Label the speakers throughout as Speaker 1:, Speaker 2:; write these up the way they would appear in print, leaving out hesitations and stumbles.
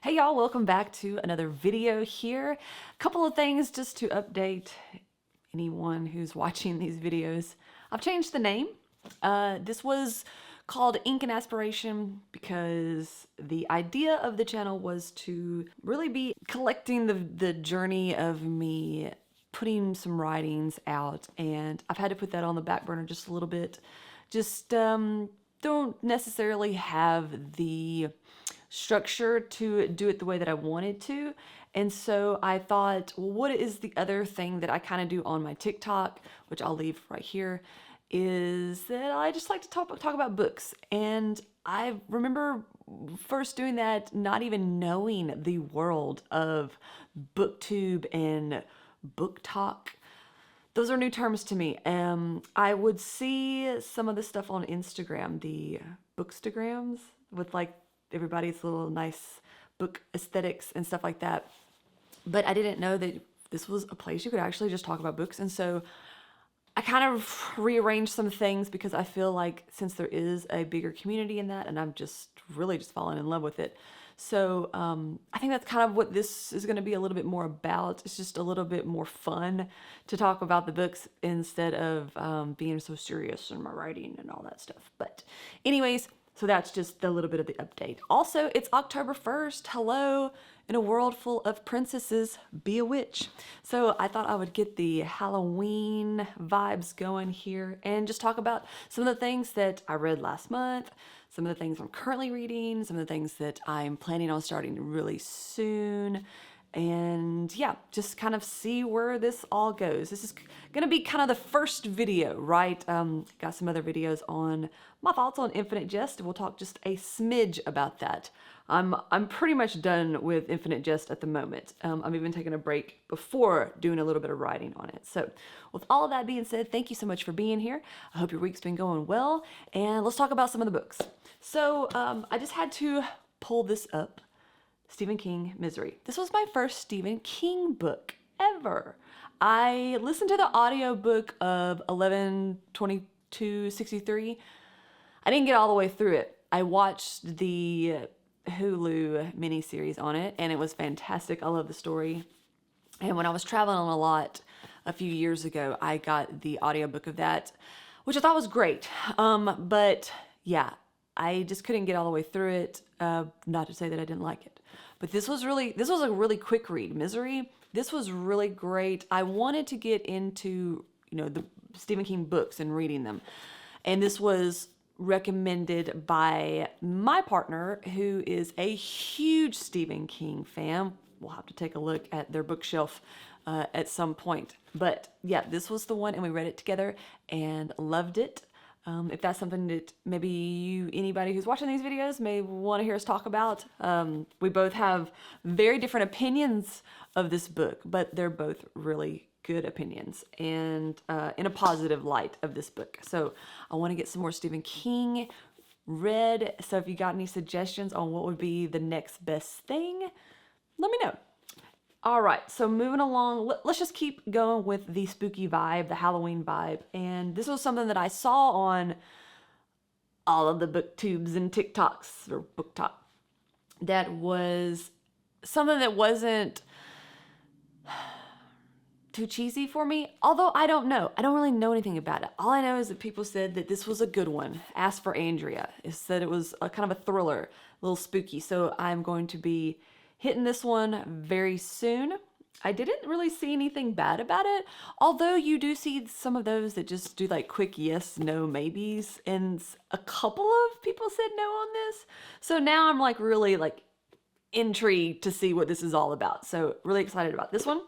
Speaker 1: Hey y'all, welcome back to another video here. A couple of things just to update anyone who's watching these videos. I've changed the name. This was called Ink and Aspiration because the idea of the channel was to really be collecting the journey of me putting some writings out, and I've had to put that on the back burner just a little bit. Just don't necessarily have the structure to do it the way that I wanted to. And so I thought, well, what is the other thing that I kind of do on my TikTok, which I'll leave right here, is that I just like to talk about books. And I remember first doing that, not even knowing the world of BookTube and book talk. Those are new terms to me. I would see some of the stuff on Instagram, the bookstagrams with like everybody's little nice book aesthetics and stuff like that. But I didn't know that this was a place you could actually just talk about books. And so I kind of rearranged some things because I feel like since there is a bigger community in that, and I'm just really just fallen in love with it. So I think that's kind of what this is going to be a little bit more about. It's just a little bit more fun to talk about the books instead of being so serious in my writing and all that stuff. But anyways, so that's just a little bit of the update. Also, it's October 1st. Hello. In a world full of princesses, be a witch. So I thought I would get the Halloween vibes going here and just talk about some of the things that I read last month, some of the things I'm currently reading, some of the things that I'm planning on starting really soon. And yeah, just kind of see where this all goes. This is gonna be kind of the first video, right? Got some other videos on my thoughts on Infinite Jest. We'll talk just a smidge about that. I'm pretty much done with Infinite Jest at the moment. I'm even taking a break before doing a little bit of writing on it. So with all of that being said, thank you so much for being here. I hope your week's been going well, and let's talk about some of the books. So I just had to pull this up. Stephen King, Misery. This was my first Stephen King book ever. I listened to the audiobook of 11/22/63. I didn't get all the way through it. I watched the Hulu miniseries on it, and it was fantastic. I love the story. And when I was traveling a lot a few years ago, I got the audiobook of that, which I thought was great. But yeah, I just couldn't get all the way through it. Not to say that I didn't like it. But this was a really quick read. Misery, this was really great. I wanted to get into, the Stephen King books and reading them. And this was recommended by my partner, who is a huge Stephen King fan. We'll have to take a look at their bookshelf at some point. But yeah, this was the one, and we read it together and loved it. If that's something that maybe anybody who's watching these videos may want to hear us talk about. We both have very different opinions of this book, but they're both really good opinions and in a positive light of this book. So I want to get some more Stephen King read. So if you got any suggestions on what would be the next best thing, let me know. All right, so moving along, let's just keep going with the spooky vibe, the Halloween vibe. And this was something that I saw on all of the booktubes and TikToks, or BookTok, that was something that wasn't too cheesy for me. Although I don't know. I don't really know anything about it. All I know is that people said that this was a good one. Ask for Andrea. It said it was a kind of a thriller, a little spooky. So I'm going to be hitting this one very soon. I didn't really see anything bad about it, although you do see some of those that just do like quick yes, no, maybes, and a couple of people said no on this. So now I'm like really like intrigued to see what this is all about. So really excited about this one.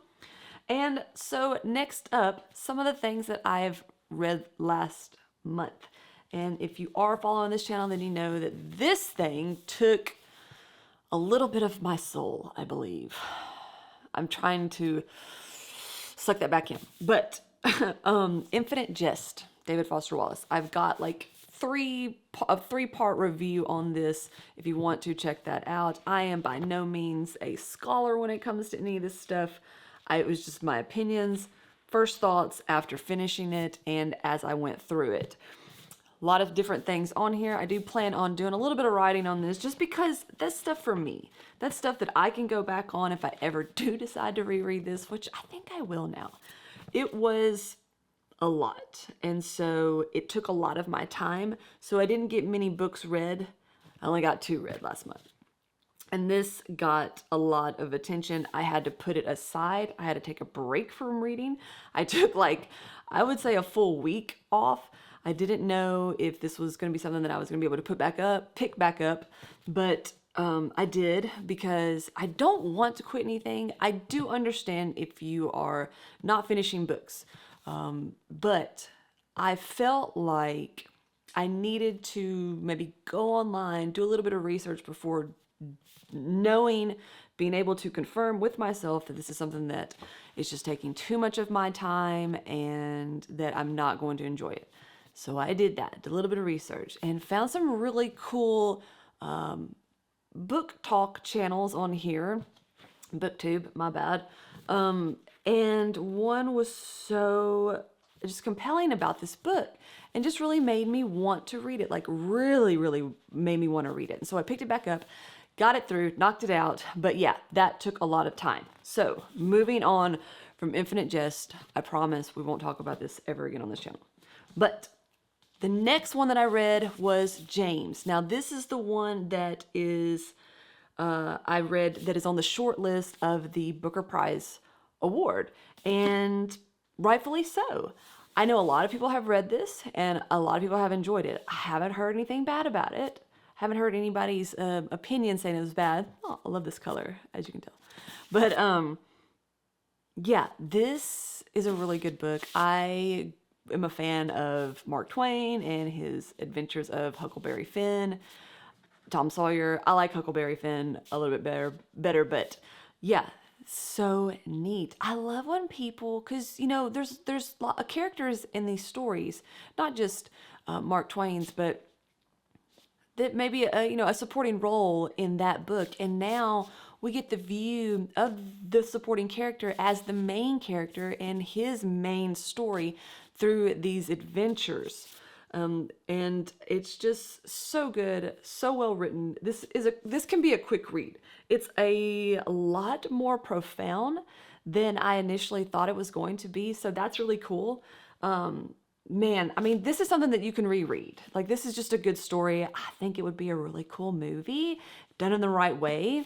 Speaker 1: And so next up, some of the things that I've read last month. And if you are following this channel, then you know that this thing took a little bit of my soul, I believe. I'm trying to suck that back in. But Infinite Jest, David Foster Wallace. I've got like a three-part review on this if you want to check that out. I am by no means a scholar when it comes to any of this stuff. It was just my opinions, first thoughts after finishing it, and as I went through it. A lot of different things on here. I do plan on doing a little bit of writing on this just because that's stuff for me. That's stuff that I can go back on if I ever do decide to reread this, which I think I will now. It was a lot, and so it took a lot of my time. So I didn't get many books read. I only got 2 read last month. And this got a lot of attention. I had to put it aside. I had to take a break from reading. I took I would say a full week off. I didn't know if this was going to be something that I was going to be able to pick back up, but I did because I don't want to quit anything. I do understand if you are not finishing books, but I felt like I needed to maybe go online, do a little bit of research before being able to confirm with myself that this is something that is just taking too much of my time and that I'm not going to enjoy it. So I did that, did a little bit of research, and found some really cool book talk channels on here. BookTube, my bad. And one was so just compelling about this book and just really made me want to read it, like really, really made me want to read it. And so I picked it back up, got it through, knocked it out. But yeah, that took a lot of time. So moving on from Infinite Jest, I promise we won't talk about this ever again on this channel. But the next one that I read was James. Now this is the one that is, I read that is on the short list of the Booker Prize Award, and rightfully so. I know a lot of people have read this and a lot of people have enjoyed it. I haven't heard anything bad about it. Haven't heard anybody's opinion saying it was bad. Oh, I love this color, as you can tell. But yeah, this is a really good book. I am a fan of Mark Twain and his adventures of Huckleberry Finn, Tom Sawyer. I like Huckleberry Finn a little bit better, but yeah, so neat. I love when people, because there's a lot of characters in these stories, not just Mark Twain's, but that maybe a supporting role in that book, and now we get the view of the supporting character as the main character in his main story through these adventures. And it's just so good, so well written. This can be a quick read. It's a lot more profound than I initially thought it was going to be, so that's really cool. Man, I mean, this is something that you can reread. Like, this is just a good story. I think it would be a really cool movie done in the right way.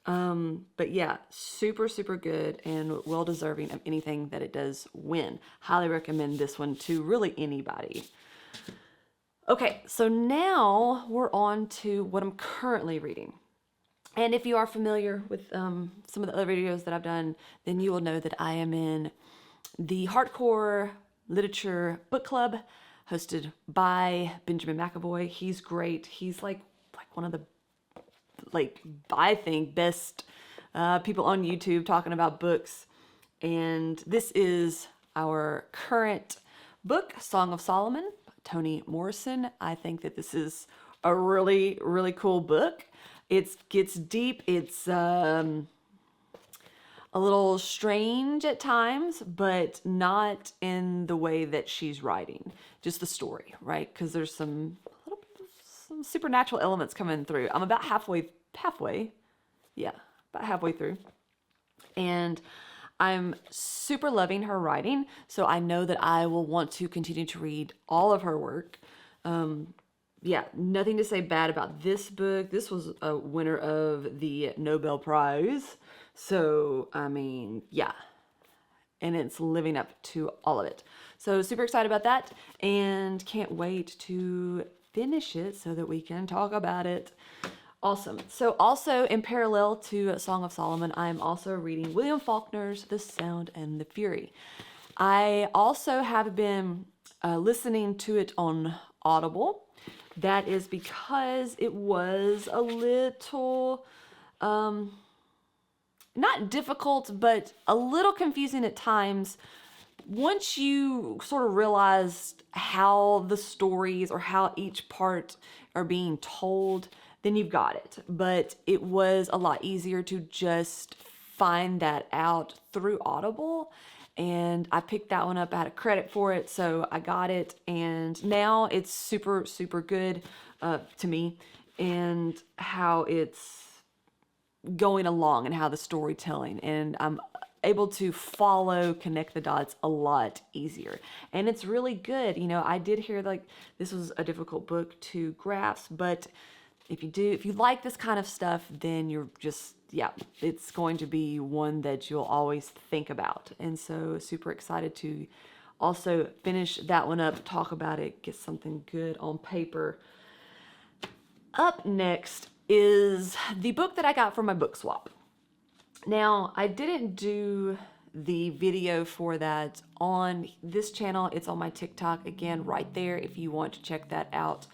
Speaker 1: But yeah, super, super good and well deserving of anything that it does win. Highly recommend this one to really anybody. Okay, so now we're on to what I'm currently reading. And if you are familiar with some of the other videos that I've done, then you will know that I am in the Hardcore Literature Book Club, hosted by Benjamin McAvoy. He's great. He's like one of the, I think, best people on YouTube talking about books. And this is our current book, Song of Solomon, by Toni Morrison. I think that this is a really, really cool book. It gets deep. It's a little strange at times, but not in the way that she's writing. Just the story, right? Because there's some supernatural elements coming through. I'm about halfway through. And I'm super loving her writing, so I know that I will want to continue to read all of her work. Yeah, nothing to say bad about this book. This was a winner of the Nobel Prize. So, I mean, yeah. And it's living up to all of it. So super excited about that and can't wait to finish it so that we can talk about it. Awesome. So also in parallel to Song of Solomon, I'm also reading William Faulkner's The Sound and the Fury. I also have been listening to it on Audible. That is because it was a little, not difficult, but a little confusing at times. Once you sort of realized how the stories or how each part are being told, then you've got it. But it was a lot easier to just find that out through Audible. and I picked that one up. I had a credit for it, so I got it, and now it's super, super good to me, and how it's going along and how the storytelling, and I'm able to connect the dots a lot easier. And it's really good. You know, I did hear like this was a difficult book to grasp, but if you like this kind of stuff, then you're just, yeah, it's going to be one that you'll always think about. And so super excited to also finish that one up, talk about it, get something good on paper. Up next is the book that I got from my book swap. Now, I didn't do the video for that on this channel. It's on my TikTok, again, right there if you want to check that out.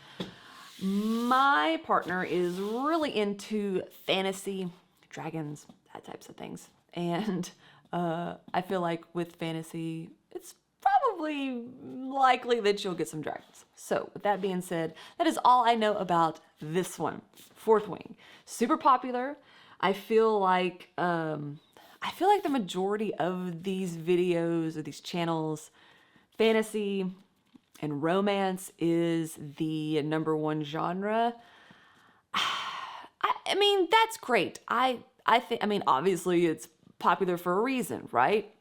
Speaker 1: My partner is really into fantasy, dragons, that types of things. And I feel like with fantasy, it's probably likely that you'll get some dragons. So with that being said, that is all I know about this one, Fourth Wing. Super popular. I feel like the majority of these videos or these channels, fantasy and romance is the #1 genre. I mean, that's great. I think, I mean, obviously it's popular for a reason, right?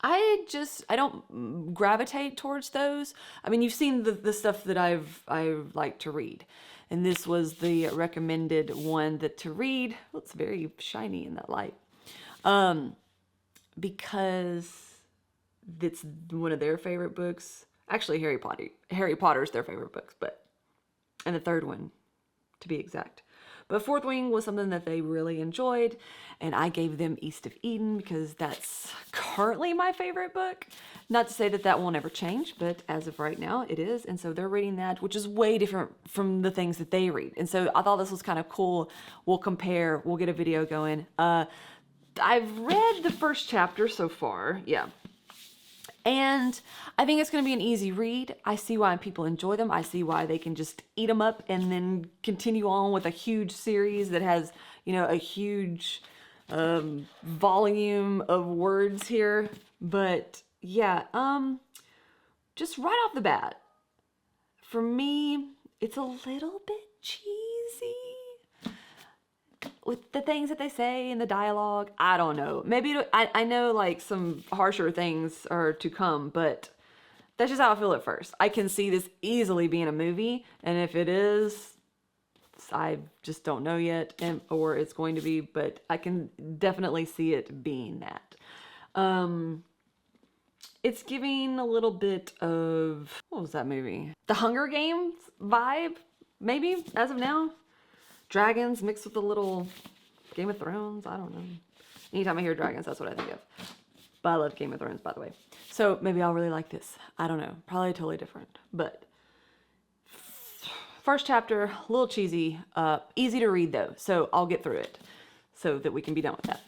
Speaker 1: I don't gravitate towards those. I mean, you've seen the stuff that I like to read. And this was the recommended one to read. Well, it's very shiny in that light. Because it's one of their favorite books. Actually, Harry Potter's their favorite books, and the third one, to be exact. But Fourth Wing was something that they really enjoyed, and I gave them East of Eden because that's currently my favorite book. Not to say that that won't ever change, but as of right now, it is. And so they're reading that, which is way different from the things that they read. And so I thought this was kind of cool. We'll compare. We'll get a video going. I've read the first chapter so far. Yeah. And I think it's going to be an easy read. I see why people enjoy them. I see why they can just eat them up and then continue on with a huge series that has, you know, a huge volume of words here. But yeah, just right off the bat, for me, it's a little bit cheesy with the things that they say in the dialogue. I don't know. Maybe I know like some harsher things are to come, but that's just how I feel at first. I can see this easily being a movie, and if it is, I just don't know yet, or it's going to be, but I can definitely see it being that. It's giving a little bit of, what was that movie? The Hunger Games vibe, maybe, as of now. Dragons mixed with a little Game of Thrones. I don't know. Anytime I hear dragons, that's what I think of. But I love Game of Thrones, by the way. So maybe I'll really like this. I don't know. Probably totally different. But first chapter, a little cheesy. Easy to read, though. So I'll get through it so that we can be done with that.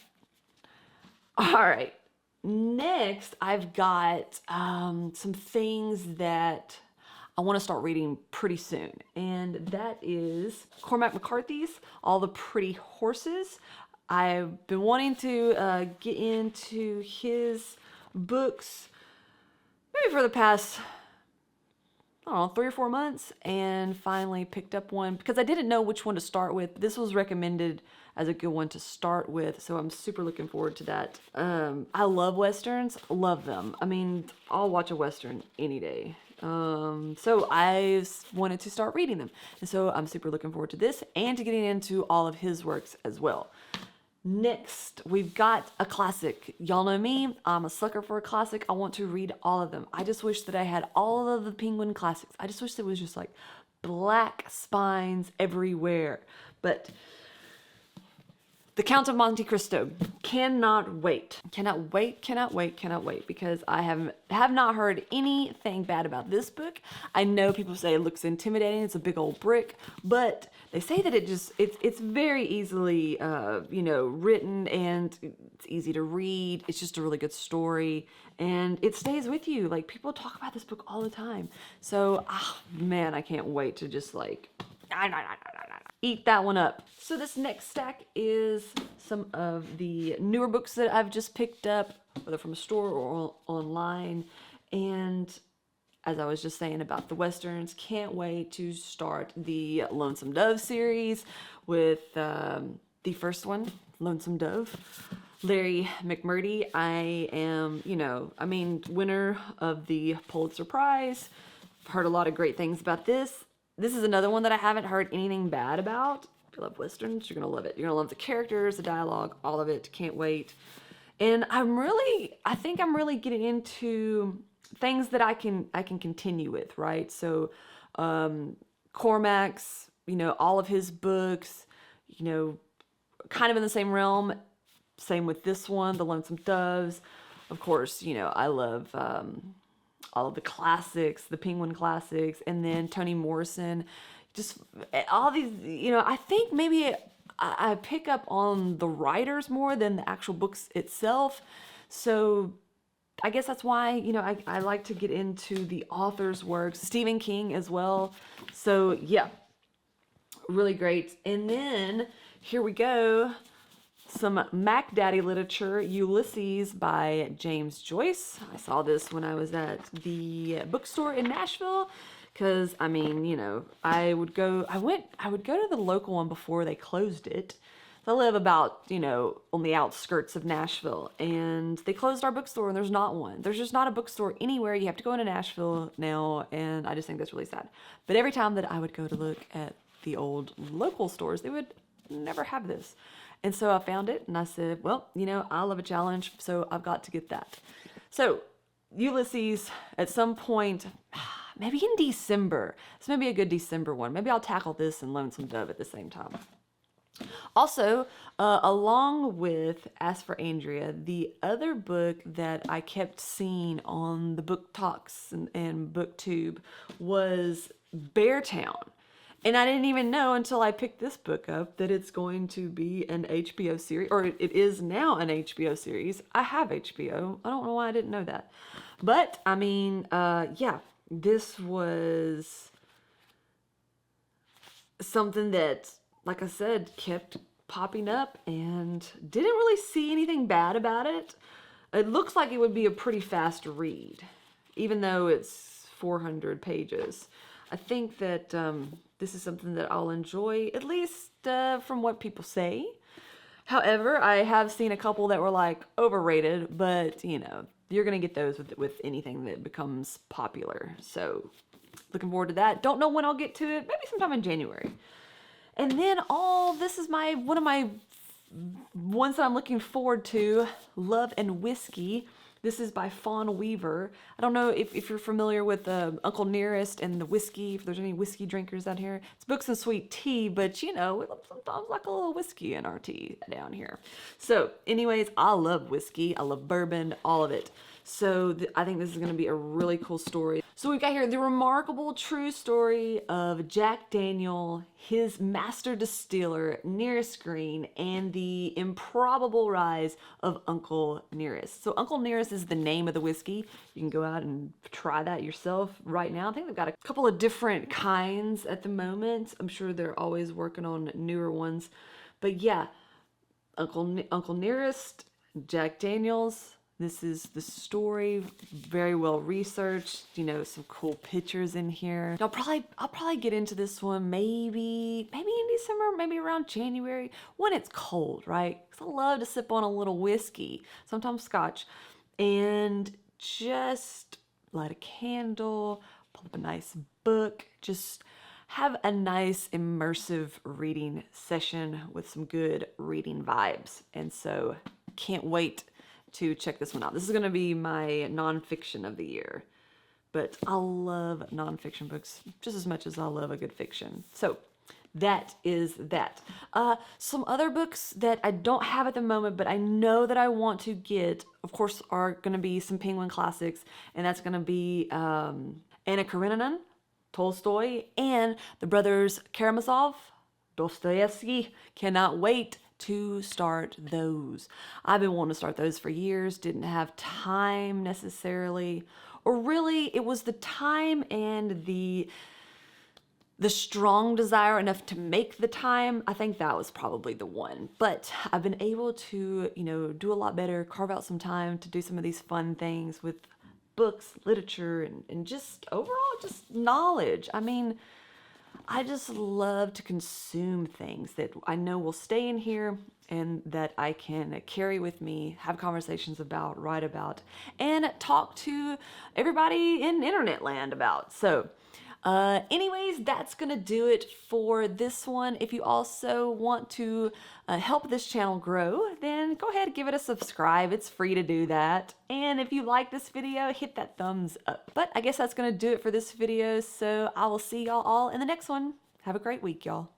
Speaker 1: All right. Next, I've got some things that I want to start reading pretty soon, and that is Cormac McCarthy's All the Pretty Horses. I've been wanting to get into his books maybe for the past, I don't know, 3 or 4 months, and finally picked up one because I didn't know which one to start with. This was recommended as a good one to start with, so I'm super looking forward to that. I love Westerns, love them. I mean, I'll watch a Western any day. So I wanted to start reading them. And so I'm super looking forward to this and to getting into all of his works as well. Next, we've got a classic. Y'all know me, I'm a sucker for a classic. I want to read all of them. I just wish that I had all of the Penguin classics. I just wish it was just like black spines everywhere. But The Count of Monte Cristo, cannot wait. Cannot wait because I have not heard anything bad about this book. I know people say it looks intimidating, it's a big old brick, but they say that it's very easily written, and it's easy to read. It's just a really good story, and it stays with you. Like, people talk about this book all the time. So, man, I can't wait to just like eat that one up. So this next stack is some of the newer books that I've just picked up, whether from a store or online. And as I was just saying about the Westerns, can't wait to start the Lonesome Dove series with the first one, Lonesome Dove. Larry McMurtry, I am, winner of the Pulitzer Prize. I've heard a lot of great things about this. This is another one that I haven't heard anything bad about. If you love Westerns, you're going to love it. You're going to love the characters, the dialogue, all of it. Can't wait. And I think I'm really getting into things that I can continue with, right? So, Cormac's, all of his books, kind of in the same realm. Same with this one, The Lonesome Doves. Of course, I love all of the classics, the Penguin classics, and then Toni Morrison. Just all these, I think maybe I pick up on the writers more than the actual books itself. So I guess that's why, I like to get into the author's works. Stephen King as well. So yeah, really great. And then here we go. Some Mac Daddy literature, Ulysses by James Joyce. I saw this when I was at the bookstore in Nashville because I would go to the local one before they closed it. So I live about, on the outskirts of Nashville, and they closed our bookstore and there's not one. There's just not a bookstore anywhere. You have to go into Nashville now, and I just think that's really sad. But every time that I would go to look at the old local stores, they would never have this. And so I found it and I said, well, I love a challenge, so I've got to get that. So Ulysses, at some point, maybe in December, this may be a good December one. Maybe I'll tackle this and Lonesome Dove at the same time. Also, along with Ask for Andrea, the other book that I kept seeing on the book talks and BookTube was Beartown. And I didn't even know until I picked this book up that it's going to be an HBO series, or it is now an HBO series. I have HBO. I don't know why I didn't know that. But, this was something that, like I said, kept popping up and didn't really see anything bad about it. It looks like it would be a pretty fast read, even though it's 400 pages. I think that this is something that I'll enjoy, at least from what people say. However, I have seen a couple that were like overrated, but you're going to get those with anything that becomes popular. So looking forward to that. Don't know when I'll get to it, maybe sometime in January. And then this is one of my ones that I'm looking forward to, Love and Whiskey. This is by Fawn Weaver. I don't know if you're familiar with Uncle Nearest and the whiskey, if there's any whiskey drinkers out here. It's Books and Sweet Tea, but we sometimes like a little whiskey in our tea down here. So anyways, I love whiskey. I love bourbon, all of it. So I think this is going to be a really cool story. So we've got here the remarkable true story of Jack Daniel, his master distiller, Nearest Green, and the improbable rise of Uncle Nearest. So Uncle Nearest is the name of the whiskey. You can go out and try that yourself right now. I think they've got a couple of different kinds at the moment. I'm sure they're always working on newer ones. But yeah, Uncle Nearest, Jack Daniels. This is the story, very well researched, some cool pictures in here. I'll probably get into this one maybe in December, maybe around January, when it's cold, right? Because I love to sip on a little whiskey, sometimes scotch, and just light a candle, pull up a nice book, just have a nice immersive reading session with some good reading vibes. And so can't wait to check this one out. This is going to be my nonfiction of the year, but I love nonfiction books just as much as I love a good fiction. So that is that. Some other books that I don't have at the moment, but I know that I want to get, of course, are going to be some Penguin classics, and that's going to be Anna Karenina, Tolstoy, and the brothers Karamazov, Dostoevsky. Cannot wait to start those. I've been wanting to start those for years, didn't have time necessarily, or really it was the time and the the strong desire enough to make the time, I think that was probably the one. But I've been able to, do a lot better, carve out some time to do some of these fun things with books, literature, and just overall just knowledge. I mean, I just love to consume things that I know will stay in here and that I can carry with me, have conversations about, write about, and talk to everybody in internet land about. So anyways, that's gonna do it for this one. If you also want to help this channel grow, then go ahead and give it a subscribe. It's free to do that. And if you like this video, hit that thumbs up. But I guess that's gonna do it for this video, so I will see y'all all in the next one. Have a great week, y'all.